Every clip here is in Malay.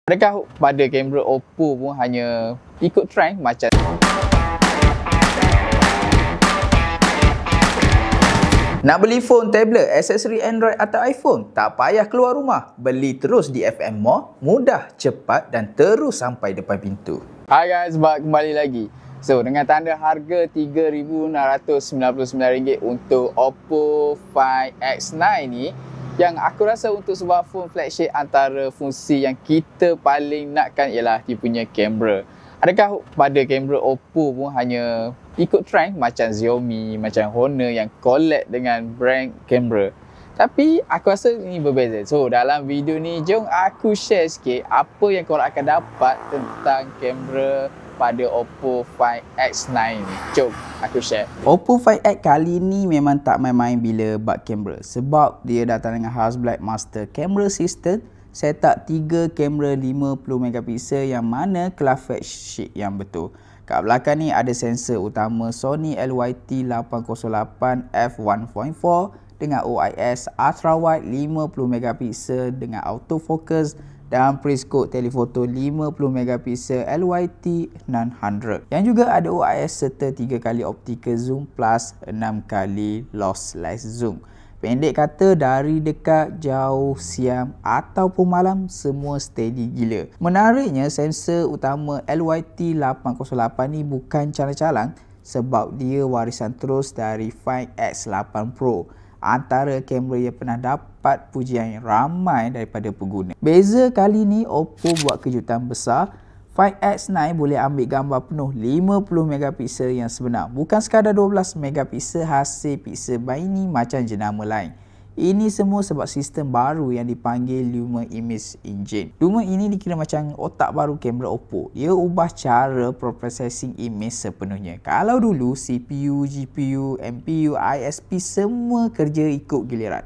Adakah pada kamera Oppo pun hanya ikut trend macam nak beli phone, tablet, aksesori Android atau iPhone? Tak payah keluar rumah. Beli terus di FM Mall, mudah, cepat dan terus sampai depan pintu. Hai guys, kembali lagi. So, dengan tanda harga RM3,699 untuk Oppo Find X9 ni, yang aku rasa untuk sebuah phone flagship, antara fungsi yang kita paling nakkan ialah dia punya kamera. Adakah pada kamera Oppo pun hanya ikut trend macam Xiaomi, macam Honor yang collab dengan brand kamera? Tapi aku rasa ini berbeza. So dalam video ni, jom aku share sikit apa yang korang akan dapat tentang kamera pada Oppo Find X9 ni. Jom aku share. Oppo Find X kali ni memang tak main-main bila bab kamera, sebab dia datang dengan Hasselblad Master Camera System, setup 3 kamera 50MP yang mana kelas flagship yang betul. Kat belakang ni ada sensor utama Sony LYT808 f1.4 dengan OIS ultra wide 50MP dengan autofocus dan periscope telefoto 50MP LYT900 yang juga ada OIS serta 3 kali optical zoom plus 6 kali lossless zoom. Pendek kata, dari dekat, jauh, siang ataupun malam, semua steady gila. Menariknya, sensor utama LYT808 ni bukan calang-calang sebab dia warisan terus dari Find X8 Pro. Antara kamera yang pernah dapat pujian ramai daripada pengguna. Beza kali ni, Oppo buat kejutan besar. Find X9 boleh ambil gambar penuh 50MP yang sebenar. Bukan sekadar 12MP hasil pixel binary macam jenama lain. Ini semua sebab sistem baru yang dipanggil Luma Image Engine. Luma ini dikira macam otak baru kamera Oppo. Dia ubah cara processing image sepenuhnya. Kalau dulu CPU, GPU, MPU, ISP semua kerja ikut giliran,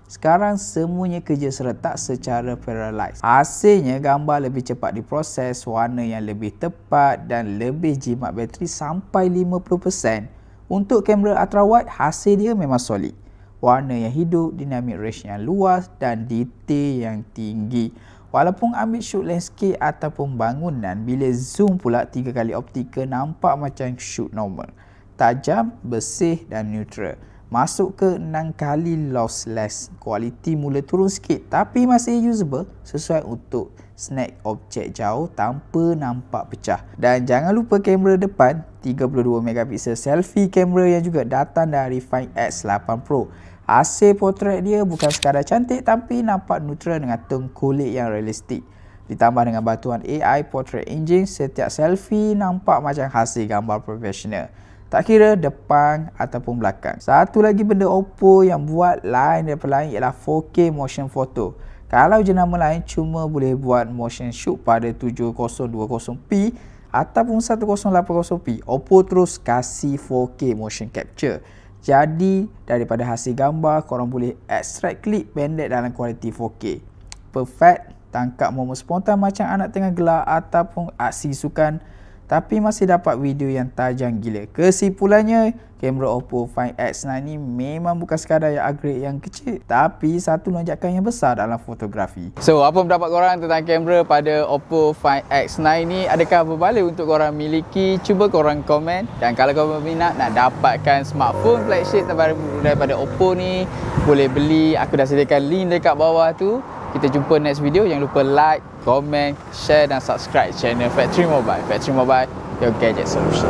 sekarang semuanya kerja serentak secara paralysed. Hasilnya gambar lebih cepat diproses, warna yang lebih tepat dan lebih jimat bateri sampai 50%. Untuk kamera ultra wide, hasil dia memang solid. Warna yang hidup, dynamic range yang luas dan detail yang tinggi. Walaupun ambil shoot landscape ataupun bangunan, bila zoom pula 3 kali optical nampak macam shoot normal. Tajam, bersih dan neutral. Masuk ke 6 kali lossless. Kualiti mula turun sikit tapi masih usable, sesuai untuk snap objek jauh tanpa nampak pecah. Dan jangan lupa kamera depan 32MP selfie kamera yang juga datang dari Find X8 Pro. Hasil potret dia bukan sekadar cantik tapi nampak neutral dengan tone kulit yang realistik. Ditambah dengan bantuan AI Portrait Engine, setiap selfie nampak macam hasil gambar profesional. Tak kira depan ataupun belakang. Satu lagi benda Oppo yang buat lain daripada lain ialah 4K motion photo. Kalau jenama lain cuma boleh buat motion shoot pada 7020p ataupun 1080p, Oppo terus kasih 4K motion capture. Jadi daripada hasil gambar, korang boleh extract klip pendek dalam kualiti 4K. Perfect, tangkap momen spontan macam anak tengah gelar ataupun aksi sukan, tapi masih dapat video yang tajam gila. Kesimpulannya, kamera Oppo Find X9 ni memang bukan sekadar yang upgrade yang kecil, tapi satu lonjakan yang besar dalam fotografi. So, apa pendapat korang tentang kamera pada Oppo Find X9 ni? Adakah berbalik untuk korang miliki? Cuba korang komen. Dan kalau korang berminat nak dapatkan smartphone flagship terbaru daripada Oppo ni, boleh beli. Aku dah sediakan link dekat bawah tu. Kita jumpa next video. Jangan lupa like, komen, share dan subscribe channel Factory Mobile. Factory Mobile, your gadget solution.